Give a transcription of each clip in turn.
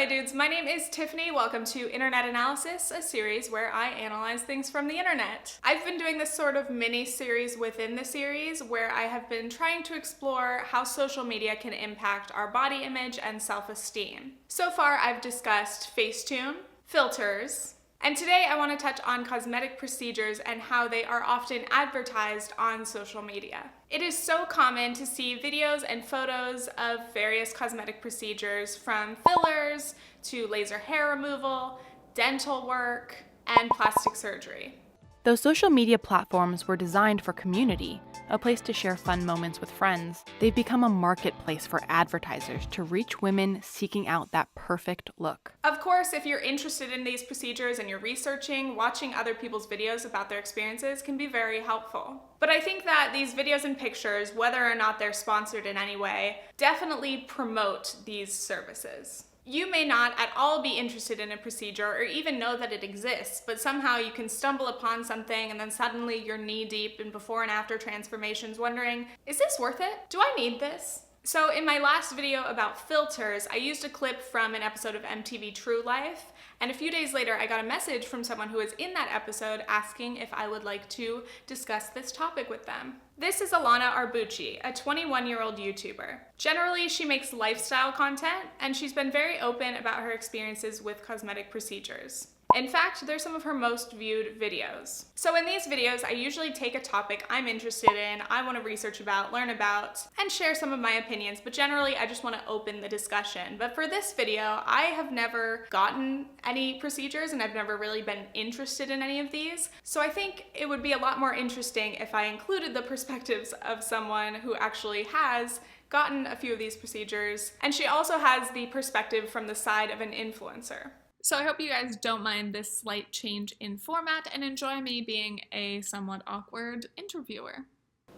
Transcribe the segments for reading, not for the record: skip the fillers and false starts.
my dudes? My name is Tiffany. Welcome to Internet Analysis, a series where I analyze things from the internet. I've been doing this sort of mini-series within the series where I have been trying to explore how social media can impact our body image and self-esteem. So far, I've discussed Facetune, filters, and today I want to touch on cosmetic procedures and how they are often advertised on social media. It is so common to see videos and photos of various cosmetic procedures, from fillers to laser hair removal, dental work, and plastic surgery. Though social media platforms were designed for community, a place to share fun moments with friends, they've become a marketplace for advertisers to reach women seeking out that perfect look. Of course, if you're interested in these procedures and you're researching, watching other people's videos about their experiences can be very helpful. But I think that these videos and pictures, whether or not they're sponsored in any way, definitely promote these services. You may not at all be interested in a procedure or even know that it exists, but somehow you can stumble upon something and then suddenly you're knee-deep in before and after transformations wondering, is this worth it? Do I need this? So in my last video about filters, I used a clip from an episode of MTV True Life, and a few days later I got a message from someone who was in that episode asking if I would like to discuss this topic with them. This is Alana Arbucci, a 21-year-old YouTuber. Generally, she makes lifestyle content, and she's been very open about her experiences with cosmetic procedures. In fact, they're some of her most viewed videos. So in these videos, I usually take a topic I'm interested in, I want to research about, learn about, and share some of my opinions, but generally I just want to open the discussion. But for this video, I have never gotten any procedures and I've never really been interested in any of these. So I think it would be a lot more interesting if I included the perspectives of someone who actually has gotten a few of these procedures, and she also has the perspective from the side of an influencer. So I hope you guys don't mind this slight change in format and enjoy me being a somewhat awkward interviewer.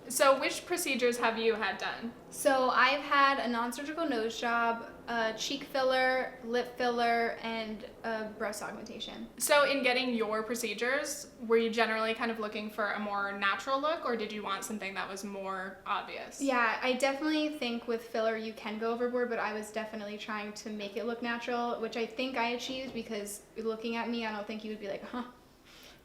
So which procedures have you had done? So I've had a non-surgical nose job, a cheek filler, lip filler, and a breast augmentation. So in getting your procedures, were you generally kind of looking for a more natural look, or did you want something that was more obvious? Yeah, I definitely think with filler you can go overboard, but I was definitely trying to make it look natural, which I think I achieved, because looking at me, I don't think you would be like, huh,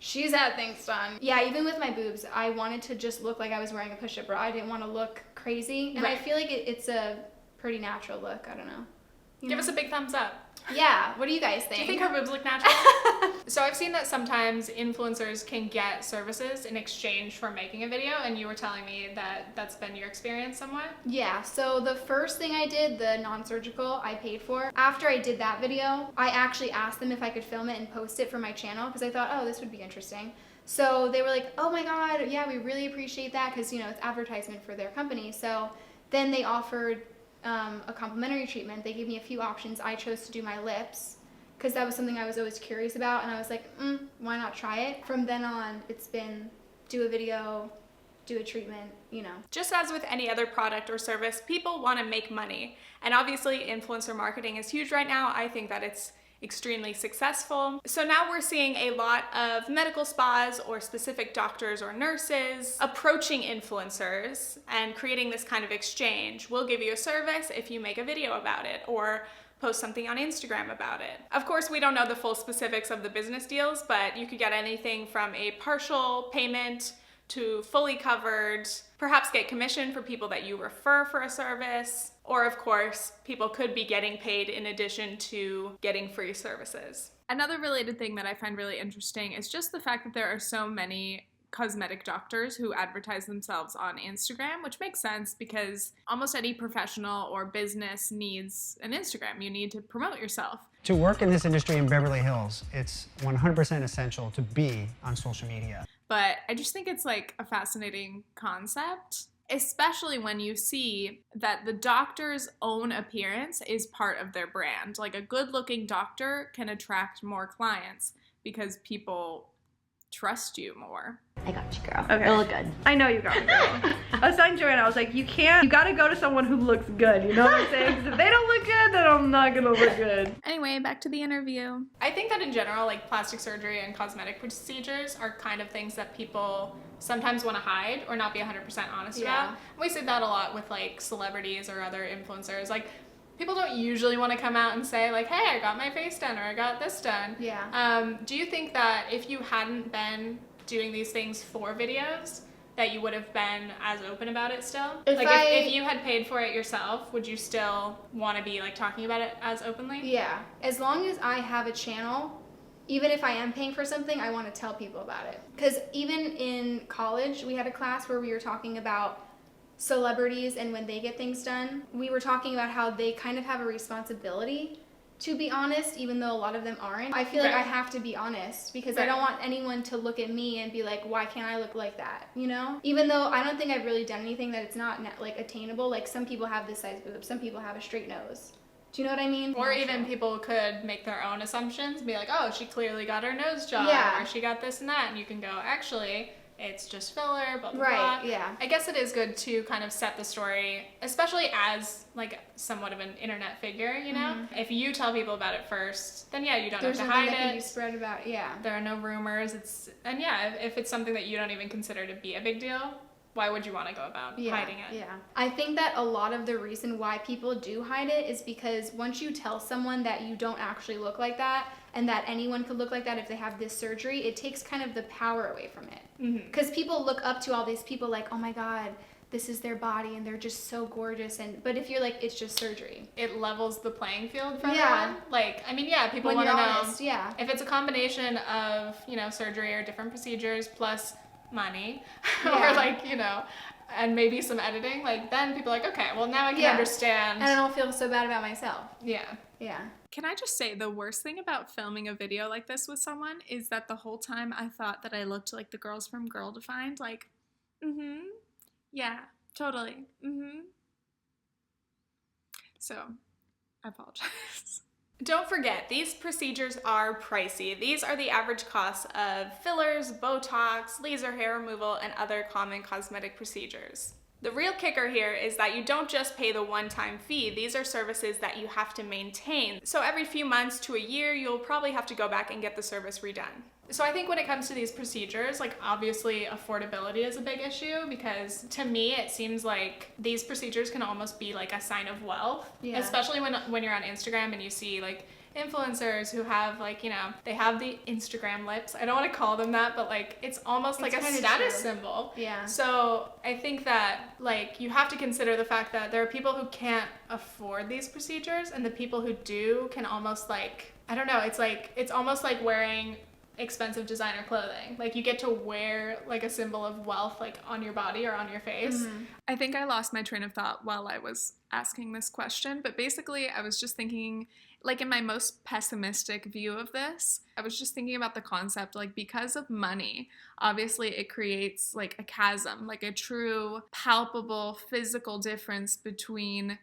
she's had things done. Yeah, even with my boobs, I wanted to just look like I was wearing a push-up bra. I didn't want to look crazy. And right. I feel like it's a pretty natural look. I don't know. Give us a big thumbs up. Yeah, what do you guys think? Do you think her boobs look natural? So I've seen that sometimes influencers can get services in exchange for making a video, and you were telling me that that's been your experience somewhat? Yeah, so the first thing I did, the non-surgical, I paid for. After I did that video, I actually asked them if I could film it and post it for my channel, because I thought, oh, this would be interesting. So they were like, oh my god, yeah, we really appreciate that, because, you know, it's advertisement for their company. So then they offered a complimentary treatment. They gave me a few options. I chose to do my lips because that was something I was always curious about, and I was like, why not try it? From then on, it's been do a video, do a treatment, you know. Just as with any other product or service, people want to make money. And obviously influencer marketing is huge right now. I think that it's extremely successful. So now we're seeing a lot of medical spas or specific doctors or nurses approaching influencers and creating this kind of exchange. We'll give you a service if you make a video about it, or post something on Instagram about it. Of course, we don't know the full specifics of the business deals, but you could get anything from a partial payment to fully covered, perhaps get commission for people that you refer for a service, or of course, people could be getting paid in addition to getting free services. Another related thing that I find really interesting is just the fact that there are so many cosmetic doctors who advertise themselves on Instagram, which makes sense because almost any professional or business needs an Instagram. You need to promote yourself. To work in this industry in Beverly Hills, it's 100% essential to be on social media. But I just think it's like a fascinating concept, especially when you see that the doctor's own appearance is part of their brand. Like a good-looking doctor can attract more clients because people trust you more. I got you, girl. Okay. It'll look good. I know you got me, girl. I was telling Joanna, I was like, you gotta go to someone who looks good, you know what I'm saying? Because if they don't look good, then I'm not gonna look good. Anyway, back to the interview. I think that in general, like plastic surgery and cosmetic procedures are kind of things that people sometimes want to hide or not be 100% honest about. We see that a lot with like celebrities or other influencers. Like, People don't usually want to come out and say like, hey, I got my face done or I got this done. Yeah. Do you think that if you hadn't been doing these things for videos, that you would have been as open about it still? If you had paid for it yourself, would you still want to be like talking about it as openly? Yeah. As long as I have a channel, even if I am paying for something, I want to tell people about it. Because even in college, we had a class where we were talking about celebrities and when they get things done. We were talking about how they kind of have a responsibility to be honest, even though a lot of them aren't. I feel like I have to be honest because I don't want anyone to look at me and be like, why can't I look like that, you know? Even though I don't think I've really done anything that it's not like attainable. Like some people have this size boobs, some people have a straight nose. Do you know what I mean? Or even people could make their own assumptions, be like, oh, she clearly got her nose job, or she got this and that, and you can go, actually, it's just filler, blah, blah, blah. Yeah. I guess it is good to kind of set the story, especially as like somewhat of an internet figure, you know? If you tell people about it first, then yeah, you don't have to hide it. That can be spread about, There are no rumors. And yeah, if it's something that you don't even consider to be a big deal, why would you want to go about hiding it? Yeah. I think that a lot of the reason why people do hide it is because once you tell someone that you don't actually look like that and that anyone could look like that if they have this surgery, it takes kind of the power away from it. Because people look up to all these people like, oh my God, this is their body and they're just so gorgeous. But if you're like, it's just surgery. It levels the playing field for everyone. Like, I mean, yeah, people want to know. Honest, if it's a combination of, you know, surgery or different procedures plus money or like, you know, and maybe some editing, like then people are like, okay, well now I can understand. And I don't feel so bad about myself. Yeah. Can I just say the worst thing about filming a video like this with someone is that the whole time I thought that I looked like the girls from Girl Defined, like, yeah, totally, So, I apologize. Don't forget, these procedures are pricey. These are the average costs of fillers, Botox, laser hair removal, and other common cosmetic procedures. The real kicker here is that you don't just pay the one-time fee. These are services that you have to maintain. So every few months to a year, you'll probably have to go back and get the service redone. So I think when it comes to these procedures, like obviously affordability is a big issue because to me it seems like these procedures can almost be like a sign of wealth, especially when you're on Instagram and you see like influencers who have like, you know, they have the Instagram lips. I don't want to call them that, but like it's almost like a status symbol. Yeah. So I think that like you have to consider the fact that there are people who can't afford these procedures and the people who do can almost like, I don't know, it's almost like wearing expensive designer clothing. Like you get to wear like a symbol of wealth like on your body or on your face. I think I lost my train of thought while I was asking this question, but basically I was just thinking, like in my most pessimistic view of this, I was just thinking about the concept, like because of money, obviously it creates like a chasm, like a true palpable physical difference between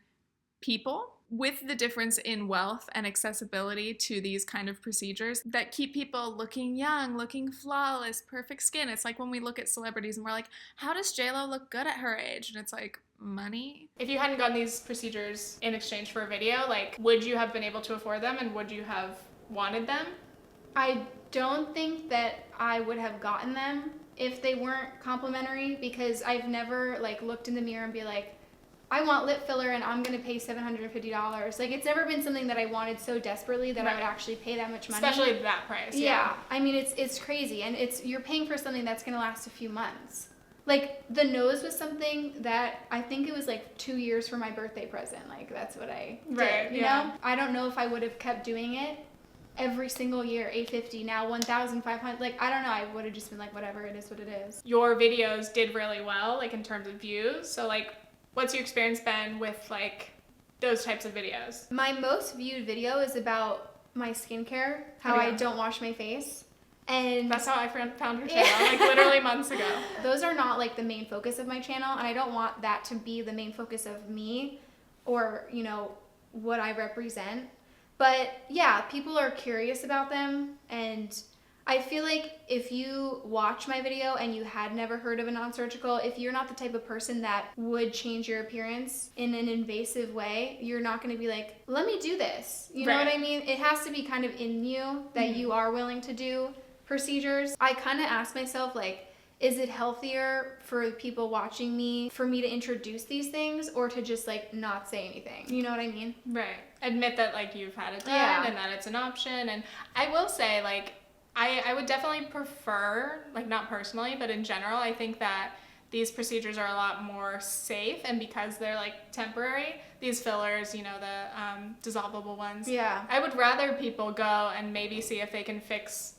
people. With the difference in wealth and accessibility to these kind of procedures that keep people looking young, looking flawless, perfect skin. It's like when we look at celebrities and we're like, how does JLo look good at her age? And it's like, money. If you hadn't gotten these procedures in exchange for a video, like would you have been able to afford them and would you have wanted them? I don't think that I would have gotten them if they weren't complimentary because I've never like looked in the mirror and be like, I want lip filler and I'm gonna pay $750. Like it's never been something that I wanted so desperately that I would actually pay that much money. Especially that price. Yeah. I mean it's crazy and you're paying for something that's gonna last a few months. Like the nose was something that I think it was like 2 years for my birthday present. Like that's what I did, you know? I don't know if I would have kept doing it every single year, $850, now $1,500. Like I don't know, I would have just been like whatever, it is what it is. Your videos did really well, like in terms of views. So like what's your experience been with like those types of videos? My most viewed video is about my skincare, how I don't wash my face. And that's how I found her channel, like literally months ago. Those are not like the main focus of my channel, and I don't want that to be the main focus of me or, you know, what I represent. But yeah, people are curious about them, and I feel like if you watch my video and you had never heard of a non-surgical, if you're not the type of person that would change your appearance in an invasive way, you're not going to be like, let me do this. You know what I mean? It has to be kind of in you that you are willing to do procedures. I kind of ask myself, like, is it healthier for people watching me for me to introduce these things or to just like not say anything? You know what I mean? Right. Admit that like you've had it done Yeah. and that it's an option. And I will say like I would definitely prefer, like not personally, but in general, I think that these procedures are a lot more safe, and because they're like temporary, these fillers, you know, the dissolvable ones. Yeah. I would rather people go and maybe see if they can fix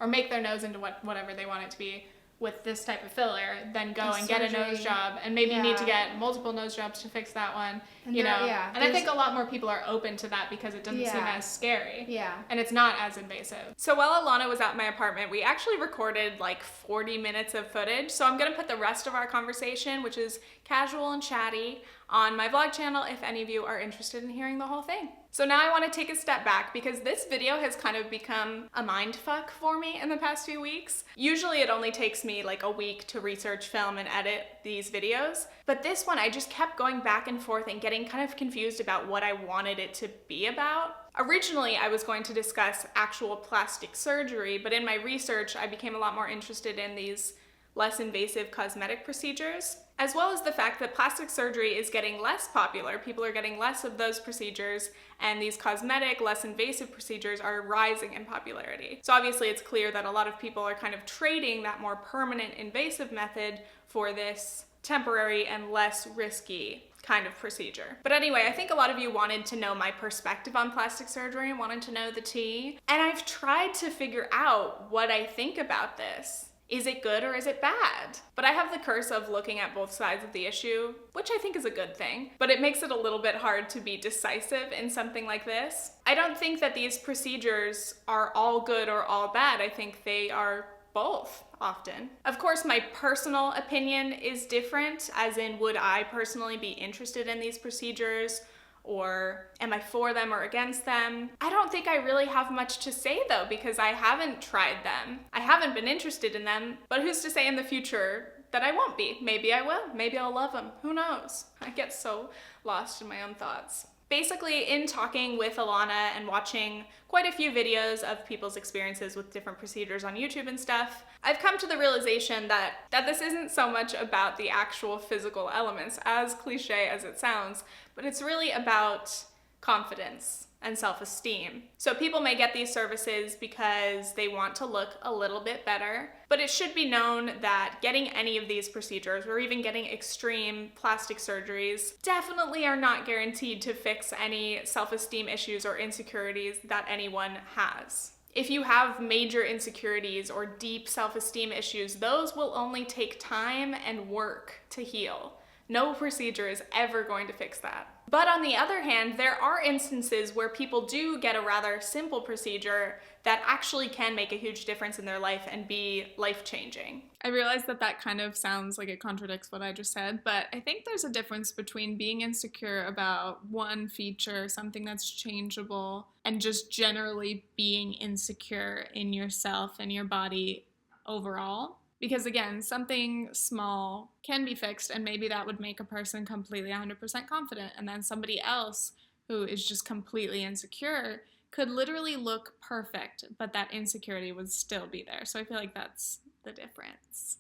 or make their nose into whatever they want it to be with this type of filler, then go and get a nose surgery. job, and maybe you need to Yeah. get multiple nose jobs to fix that one, And you there- know. yeah, And I there's- think a lot more people are open to that because it doesn't seem Yeah. as scary. Yeah. And it's not as invasive. So while Alana was at my apartment, we actually recorded like 40 minutes of footage. So I'm gonna put the rest of our conversation, which is casual and chatty, on my vlog channel if any of you are interested in hearing the whole thing. So now I want to take a step back because this video has kind of become a mind fuck for me in the past few weeks. Usually it only takes me like a week to research, film, and edit these videos. But this one, I just kept going back and forth and getting kind of confused about what I wanted it to be about. Originally, I was going to discuss actual plastic surgery, but in my research, I became a lot more interested in these less invasive cosmetic procedures, as well as the fact that plastic surgery is getting less popular. People are getting less of those procedures, and these cosmetic, less invasive procedures are rising in popularity. So obviously it's clear that a lot of people are kind of trading that more permanent invasive method for this temporary and less risky kind of procedure. But anyway, I think a lot of you wanted to know my perspective on plastic surgery, wanted to know the tea, and I've tried to figure out what I think about this. Is it good or is it bad? But I have the curse of looking at both sides of the issue, which I think is a good thing, but it makes it a little bit hard to be decisive in something like this. I don't think that these procedures are all good or all bad. I think they are both often. Of course, my personal opinion is different, as in would I personally be interested in these procedures? Or am I for them or against them? I don't think I really have much to say though, because I haven't tried them. I haven't been interested in them, but who's to say in the future that I won't be? Maybe I will. Maybe I'll love them. Who knows? I get so lost in my own thoughts. Basically, in talking with Alana and watching quite a few videos of people's experiences with different procedures on YouTube and stuff, I've come to the realization that this isn't so much about the actual physical elements, as cliche as it sounds, but it's really about confidence and self-esteem. So people may get these services because they want to look a little bit better, but it should be known that getting any of these procedures or even getting extreme plastic surgeries definitely are not guaranteed to fix any self-esteem issues or insecurities that anyone has. If you have major insecurities or deep self-esteem issues, those will only take time and work to heal. No procedure is ever going to fix that. But on the other hand, there are instances where people do get a rather simple procedure that actually can make a huge difference in their life and be life-changing. I realize that kind of sounds like it contradicts what I just said, but I think there's a difference between being insecure about one feature, something that's changeable, and just generally being insecure in yourself and your body overall. Because again, something small can be fixed, and maybe that would make a person completely 100% confident, and then somebody else who is just completely insecure could literally look perfect, but that insecurity would still be there. So I feel like that's the difference.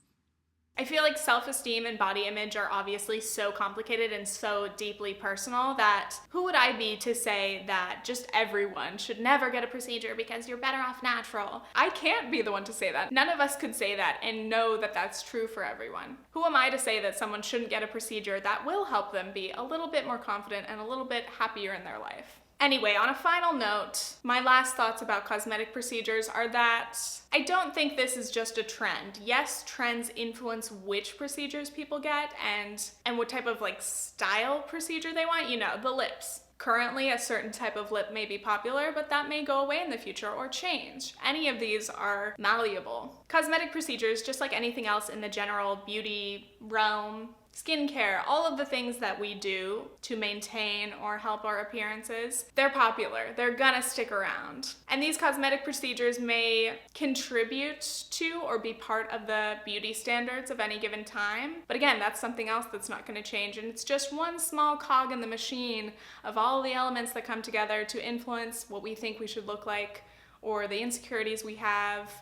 I feel like self-esteem and body image are obviously so complicated and so deeply personal that who would I be to say that just everyone should never get a procedure because you're better off natural? I can't be the one to say that. None of us could say that and know that that's true for everyone. Who am I to say that someone shouldn't get a procedure that will help them be a little bit more confident and a little bit happier in their life? Anyway, on a final note, my last thoughts about cosmetic procedures are that I don't think this is just a trend. Yes, trends influence which procedures people get and what type of like style procedure they want. You know, the lips. Currently, a certain type of lip may be popular, but that may go away in the future or change. Any of these are malleable. Cosmetic procedures, just like anything else in the general beauty realm, skincare, all of the things that we do to maintain or help our appearances, they're popular. They're gonna stick around. And these cosmetic procedures may contribute to or be part of the beauty standards of any given time. But again, that's something else that's not gonna change. And it's just one small cog in the machine of all the elements that come together to influence what we think we should look like, or the insecurities we have,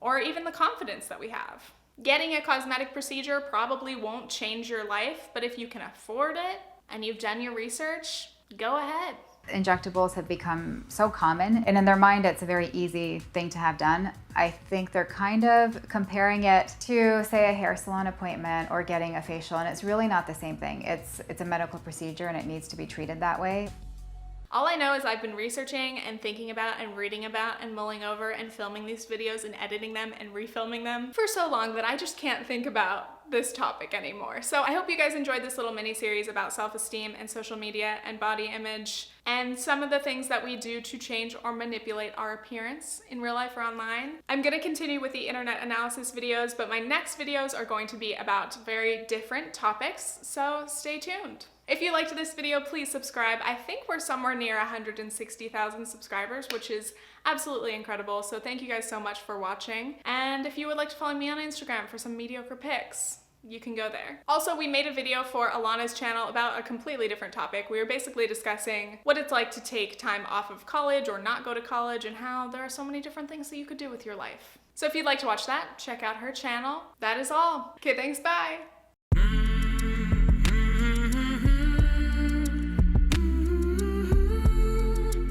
or even the confidence that we have. Getting a cosmetic procedure probably won't change your life, but if you can afford it and you've done your research, go ahead. Injectables have become so common, and in their mind it's a very easy thing to have done. I think they're kind of comparing it to, say, a hair salon appointment or getting a facial, and it's really not the same thing. It's a medical procedure and it needs to be treated that way. All I know is I've been researching and thinking about and reading about and mulling over and filming these videos and editing them and refilming them for so long that I just can't think about this topic anymore. So I hope you guys enjoyed this little mini series about self-esteem and social media and body image and some of the things that we do to change or manipulate our appearance in real life or online. I'm gonna continue with the internet analysis videos, but my next videos are going to be about very different topics, so stay tuned. If you liked this video, please subscribe. I think we're somewhere near 160,000 subscribers, which is absolutely incredible. So thank you guys so much for watching. And if you would like to follow me on Instagram for some mediocre pics, you can go there. Also, we made a video for Alana's channel about a completely different topic. We were basically discussing what it's like to take time off of college or not go to college and how there are so many different things that you could do with your life. So if you'd like to watch that, check out her channel. That is all. Okay, thanks, bye.